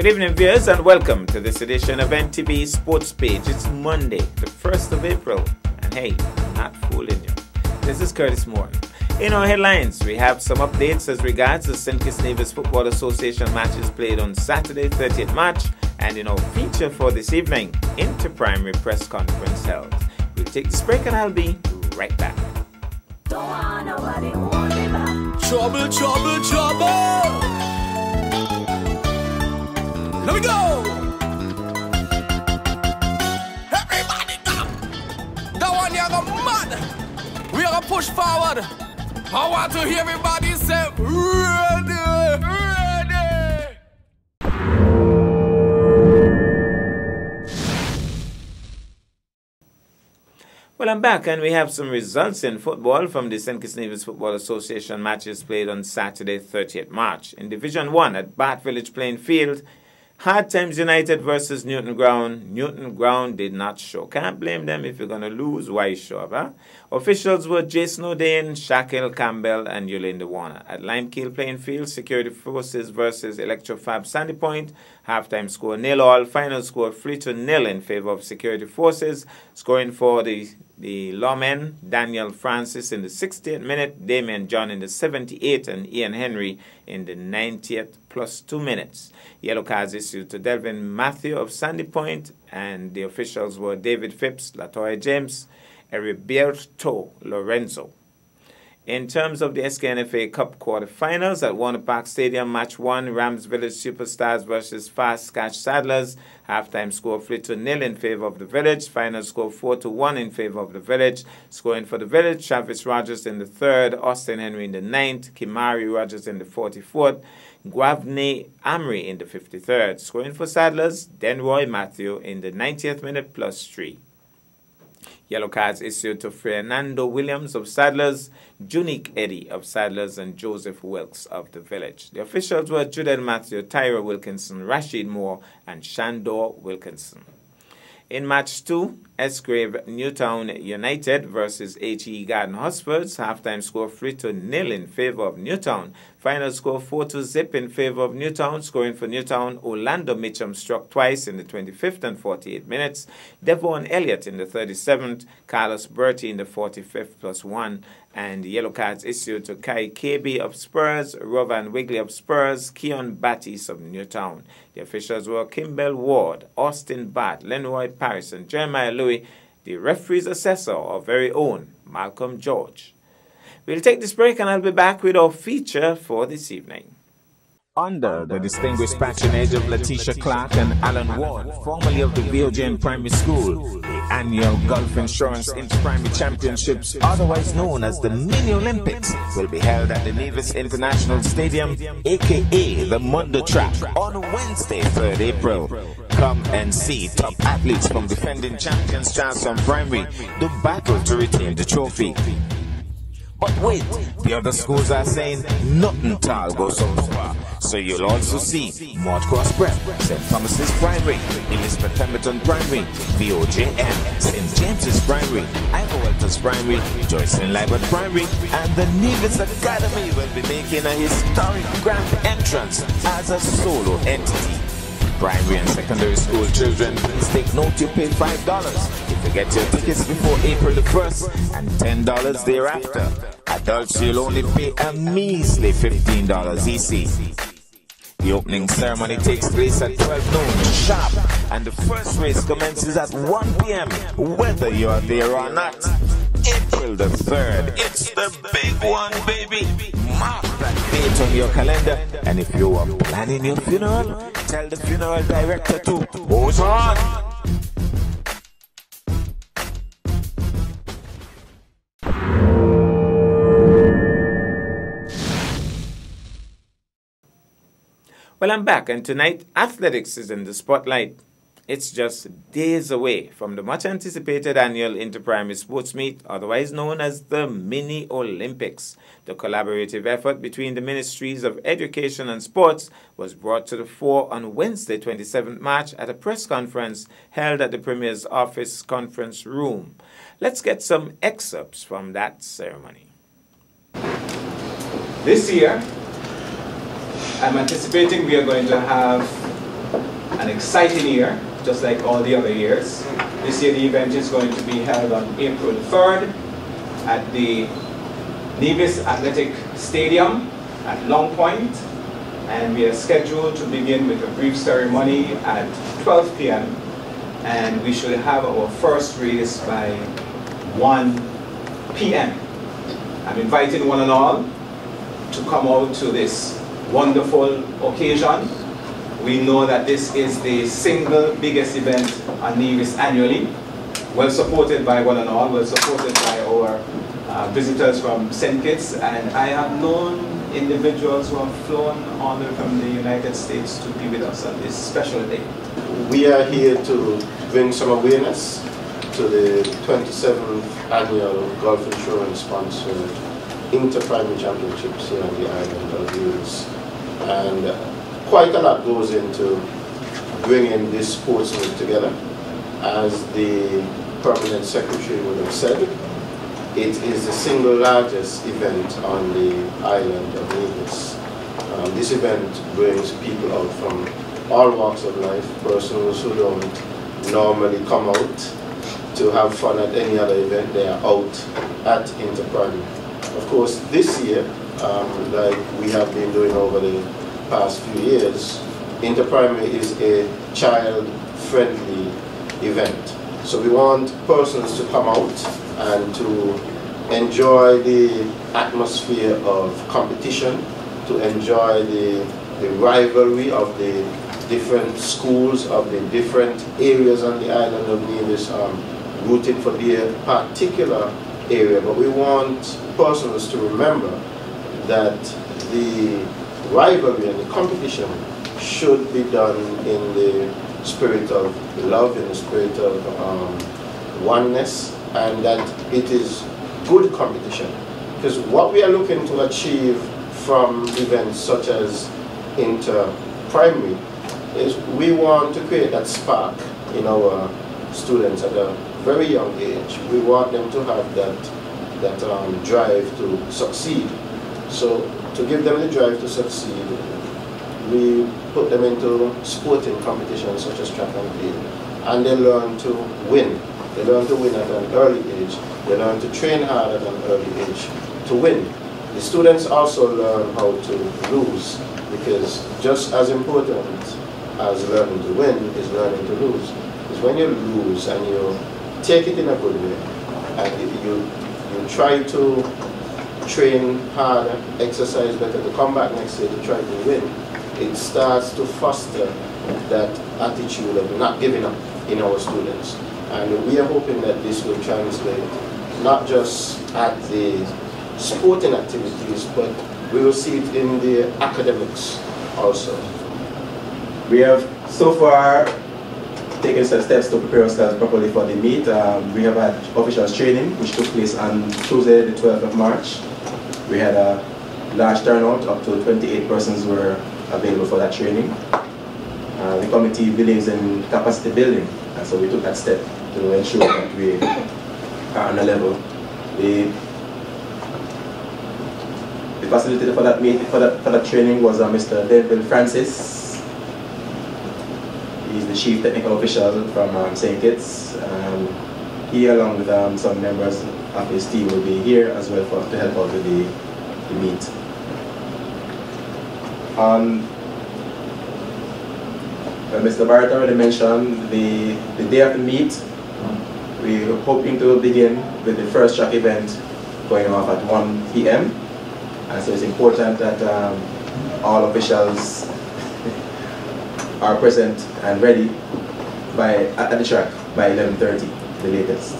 Good evening, viewers, and welcome to this edition of NTV Sports Page. It's Monday, the 1st of April, and hey, I'm not fooling you. This is Curtis Moore. In our headlines, we have some updates as regards the St. Kitts Nevis Football Association matches played on Saturday, 30th March, and in our feature for this evening, inter-primary press conference held. We'll take this break and I'll be right back. Trouble, trouble, trouble! Let me go! Everybody come! That one you're gonna mad! We are gonna push forward! I want to hear everybody say, ready, ready! Well, I'm back, and we have some results in football from the St. Kitts Nevis Football Association matches played on Saturday, 30th March. In Division 1 at Bath Village Playing Field, Hard Times United versus Newton Ground. Newton Ground did not show. Can't blame them. If you're going to lose, why show up, huh? Officials were Jason O'Dane, Shaquille Campbell, and Yolanda Warner. At Limekeel Playing Field, Security Forces versus Electrofab Sandy Point. Halftime score 0-0. Final score 3-0 in favor of Security Forces. Scoring for the lawmen, Daniel Francis in the 60th minute, Damian John in the 78th, and Ian Henry in the 90th plus 2 minutes. Yellow cards issued to Delvin Matthew of Sandy Point, and the officials were David Phipps, Latoya James, Heriberto Lorenzo. In terms of the SKNFA Cup quarterfinals at Warner Park Stadium, Match 1, Rams Village Superstars versus Fast Scotch Saddlers. Halftime score 3-0 in favor of the Village. Final score 4-1 in favor of the Village. Scoring for the Village, Travis Rogers in the 3rd, Austin Henry in the 9th, Kimari Rogers in the 44th, Guavne Amri in the 53rd. Scoring for Saddlers, Denroy Matthew in the 90th minute plus 3. Yellow cards issued to Fernando Williams of Saddlers, Junique Eddy of Saddlers, and Joseph Wilkes of the Village. The officials were Judith Matthew, Tyra Wilkinson, Rashid Moore, and Shandor Wilkinson. In Match 2, Esgrave Newtown United versus HE Garden Hotspurs. Halftime score 3-0 in favor of Newtown. Final score 4-0 in favor of Newtown. Scoring for Newtown, Orlando Mitchum struck twice in the 25th and 48th minutes. Devon Elliott in the 37th. Carlos Bertie in the 45th plus 1. And yellow cards issued to Kai KB of Spurs, Rovan Wigley of Spurs, Keon Battis of Newtown. The officials were Kimball Ward, Austin Batt, Lenroy Paris, and Jeremiah Louis. The referee's assessor, our very own Malcolm George. We'll take this break and I'll be back with our feature for this evening. Under the distinguished patronage of Letitia Clark and Alan Ward, formerly of the VOJN Primary School, the annual Gulf Insurance Inter-Primary Championships, otherwise known as the Mini Olympics, will be held at the Nevis International Stadium, aka the Mundo Track, on Wednesday, 3rd April. Come and see top athletes from defending champions Charleston Primary do battle to retain the trophy. But wait, the other schools are saying nothing tall goes so far. So you'll also see Maud Cross Prep, St. Thomas's Primary, Elizabeth Pemberton Primary, VOJN, St. James's Primary, Ivor Welters Primary, Joycelyn Libert Primary, and the Nevis Academy will be making a historic grand entrance as a solo entity. Primary and secondary school children, please take note you pay $5 if you get your tickets before April the 1st and $10 thereafter. Adults, you'll only pay a measly $15 EC. The opening ceremony takes place at 12 noon sharp, and the first race commences at 1 p.m. whether you're there or not. April the 3rd, it's the big one, baby. Mark that date on your calendar, and if you are planning your funeral, tell the funeral director to hold on. Well, I'm back, and tonight, athletics is in the spotlight. It's just days away from the much-anticipated annual Inter-Primary Sports Meet, otherwise known as the Mini Olympics. The collaborative effort between the Ministries of Education and Sports was brought to the fore on Wednesday, 27th March, at a press conference held at the Premier's office conference room. Let's get some excerpts from that ceremony. This year, I'm anticipating we are going to have an exciting year, just like all the other years. This year the event is going to be held on April 3rd at the Nevis Athletic Stadium at Long Point, and we are scheduled to begin with a brief ceremony at 12 p.m. and we should have our first race by 1 p.m. I'm inviting one and all to come out to this wonderful occasion. We know that this is the single biggest event on Nevis annually, well supported by one and all, well supported by our visitors from St. Kitts, and I have known individuals who have flown all the way from the United States to be with us on this special day. We are here to bring some awareness to the 27th annual Gulf Insurance sponsored Inter-Primary Championships here on the island of Nevis. And quite a lot goes into bringing this sports meet together. As the Permanent Secretary would have said, it is the single largest event on the island of Nevis. This event brings people out from all walks of life, persons who don't normally come out to have fun at any other event. They are out at Inter-Primary. Of course, this year, like we have been doing over the past few years, Inter-Primary is a child-friendly event. So we want persons to come out and to enjoy the atmosphere of competition, to enjoy the rivalry of the different schools of the different areas on the island of Nevis, rooting for their particular area. But we want persons to remember that the rivalry and the competition should be done in the spirit of love, in the spirit of oneness, and that it is good competition. Because what we are looking to achieve from events such as Inter-Primary is we want to create that spark in our students at a very young age. We want them to have that drive to succeed. So to give them the drive to succeed, we put them into sporting competitions such as track and field, and they learn to win. They learn to win at an early age. They learn to train hard at an early age to win. The students also learn how to lose, because just as important as learning to win is learning to lose. Because when you lose and you take it in a good way, and you try to train harder, exercise better, to come back next year to try to win, it starts to foster that attitude of not giving up in our students. And we are hoping that this will translate not just at the sporting activities, but we will see it in the academics also. We have so far taken some steps to prepare ourselves properly for the meet. We have had officials training, which took place on Tuesday, the 12th of March. We had a large turnout, up to 28 persons were available for that training. The committee believes in capacity building, and so we took that step to ensure that we are on a level. The facilitator for that meeting, for that training was Mr. Denville Francis. He's the chief technical official from St. Kitts. He, along with some members of his team, will be here as well to help out with the meet. Mr. Barrett already mentioned the day of the meet. We're hoping to begin with the first track event going off at 1 p.m. And so it's important that all officials are present and ready at the track by 11:30, the latest.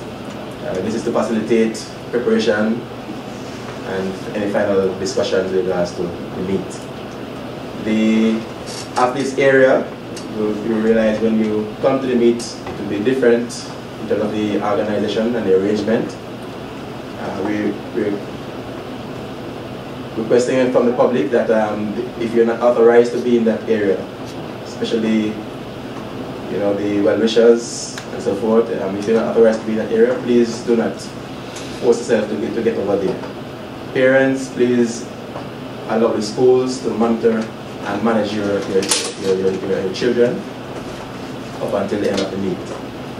This is to facilitate preparation and any final discussions with regards to the meet. The athletes area, you realize when you come to the meet, it will be different in terms of the organization and the arrangement. We're requesting from the public that if you're not authorized to be in that area, especially the well-wishers and so forth, if you're not authorized to be in that area, please do not force yourself to get over there. Parents, please allow the schools to monitor and manage your children. up until the end of the meet.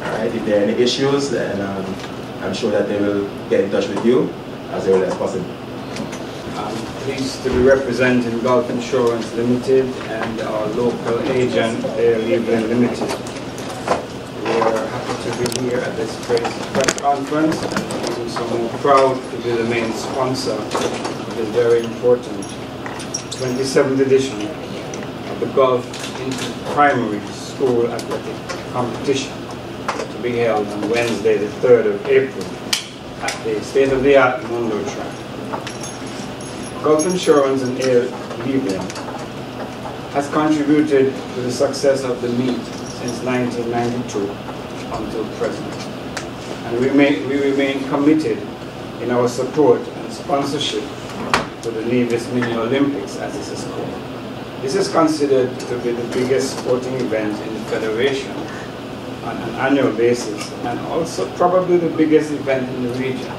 Alright, if there are any issues, then I'm sure that they will get in touch with you as early as possible. I'm pleased to be representing Gulf Insurance Limited and our local agent, Air Evelyn Limited. We are happy to be here at this press conference, and so I'm proud to be the main sponsor of this very important 27th edition of the Gulf Primary School Athletic Competition, to be held on Wednesday, the 3rd of April at the state-of-the-art Mundo Track. Gulf Insurance and Air Evelyn has contributed to the success of the meet since 1992 until present, and we remain committed in our support and sponsorship to the Nevis Mini Olympics, as this is called. This is considered to be the biggest sporting event in the Federation on an annual basis, and also probably the biggest event in the region.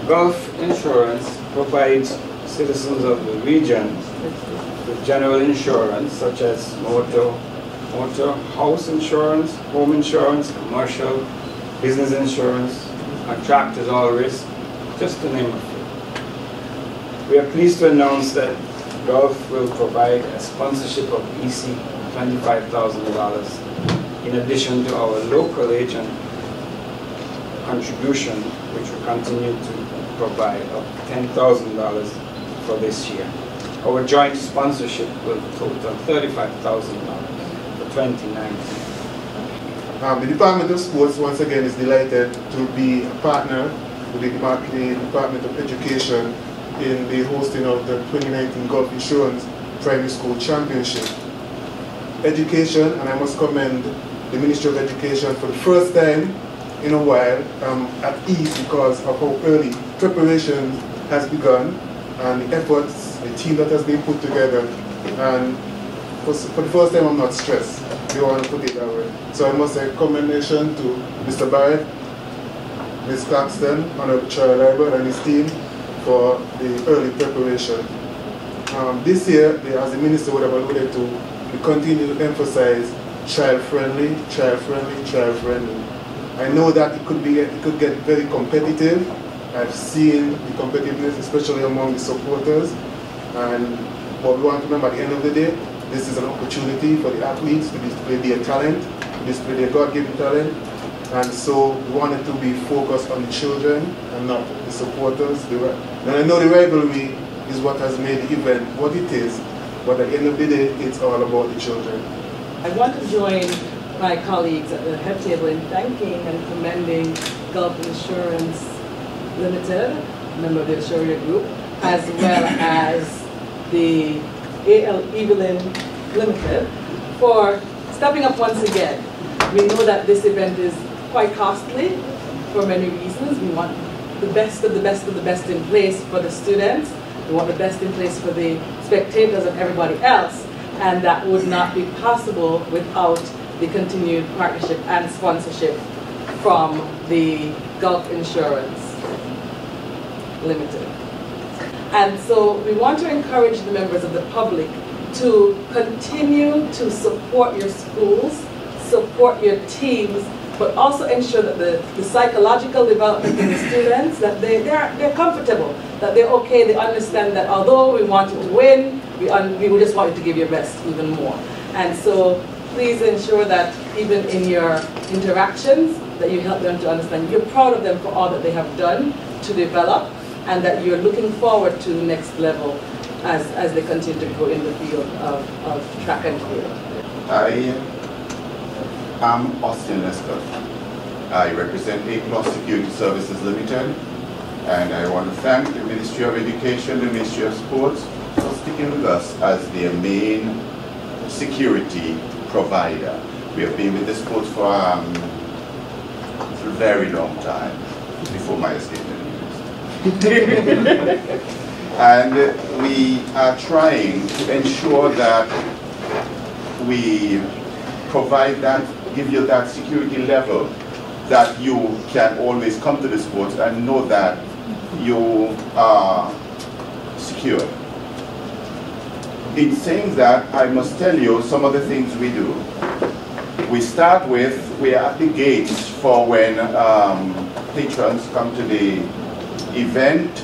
Gulf Insurance provides citizens of the region with general insurance such as motor, house insurance, home insurance, commercial, business insurance, contractors all risk, just to name a few. We are pleased to announce that Gulf will provide a sponsorship of EC $25,000 in addition to our local agent contribution, which will continue to provide up $10,000 for this year. Our joint sponsorship will total $35,000 for 2019. The Department of Sports once again is delighted to be a partner with the Department of Education in the hosting of the 2019 Gulf Insurance Primary School Championship. Education, and I must commend the Ministry of Education for the first time in a while at ease because of how early preparation has begun and the efforts, the team that has been put together, and for the first time I'm not stressed, if you want to put it that way. So I must say commendation to Mr. Barrett, Ms. Claxton, Honorable Chair Liber and his team for the early preparation. This year, as the Minister would have alluded to, we continue to emphasize child-friendly, child-friendly, child-friendly. I know that it could get very competitive. I've seen the competitiveness, especially among the supporters. But we want to remember at the end of the day, this is an opportunity for the athletes to display their talent, to display their God-given talent. And so we wanted to be focused on the children and not the supporters. And I know the rivalry is what has made the event what it is, but at the end of the day, it's all about the children. I want to join my colleagues at the head table in thanking and commending Gulf Insurance Limited, member of the Assuria Group, as well as the AL Evelyn Limited for stepping up once again. We know that this event is quite costly for many reasons. We want the best of the best of the best in place for the students. We want the best in place for the spectators and everybody else. And that would not be possible without the continued partnership and sponsorship from the Gulf Insurance Limited. And so we want to encourage the members of the public to continue to support your schools, support your teams, but also ensure that the psychological development in the students, that they're comfortable, that they're okay, they understand that although we want you to win, we just want you to give your best even more. And so please ensure that even in your interactions, that you help them to understand you're proud of them for all that they have done to develop, and that you're looking forward to the next level as they continue to go in the field of track and field. I'm Austin Lescott. I represent A+ Security Services Limited, and I want to thank the Ministry of Education, the Ministry of Sports for sticking with us as their main security provider. We have been with the sports for a very long time, before my escape. And we are trying to ensure that we provide that, give you that security level that you can always come to the sports and know that you are secure. In saying that, I must tell you some of the things we do. We start with, we are at the gates for when patrons come to the event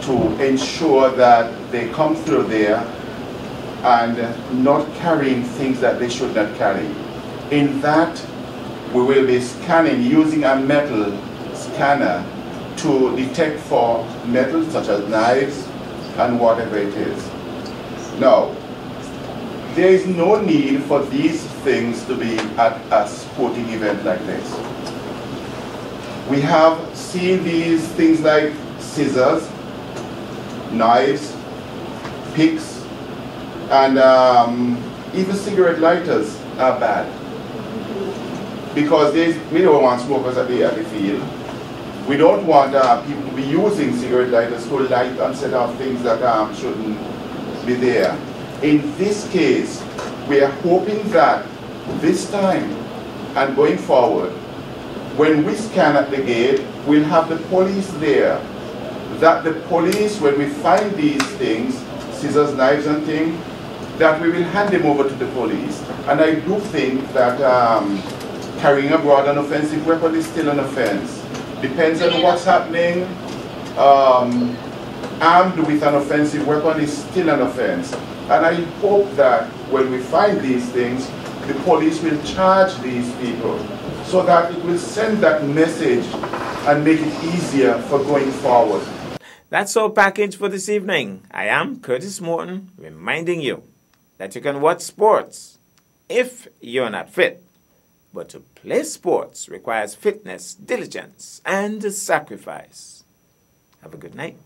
to ensure that they come through there and not carrying things that they should not carry. In that, we will be scanning using a metal scanner to detect for metals such as knives and whatever it is. Now, there is no need for these things to be at a sporting event like this. We have seen these things like scissors, knives, picks, and even cigarette lighters are bad. Because we don't want smokers at the field. We don't want people to be using cigarette lighters to light and set off things that shouldn't be there. In this case, we are hoping that this time and going forward, when we scan at the gate, we'll have the police there. That the police, when we find these things, scissors, knives and things, that we will hand them over to the police. And I do think that carrying abroad an offensive weapon is still an offense. Depends on what's happening. Armed with an offensive weapon is still an offense. And I hope that when we find these things, the police will charge these people so that it will send that message and make it easier for going forward. That's our package for this evening. I am Curtis Morton, reminding you that you can watch sports if you're not fit. But to play sports requires fitness, diligence, and sacrifice. Have a good night.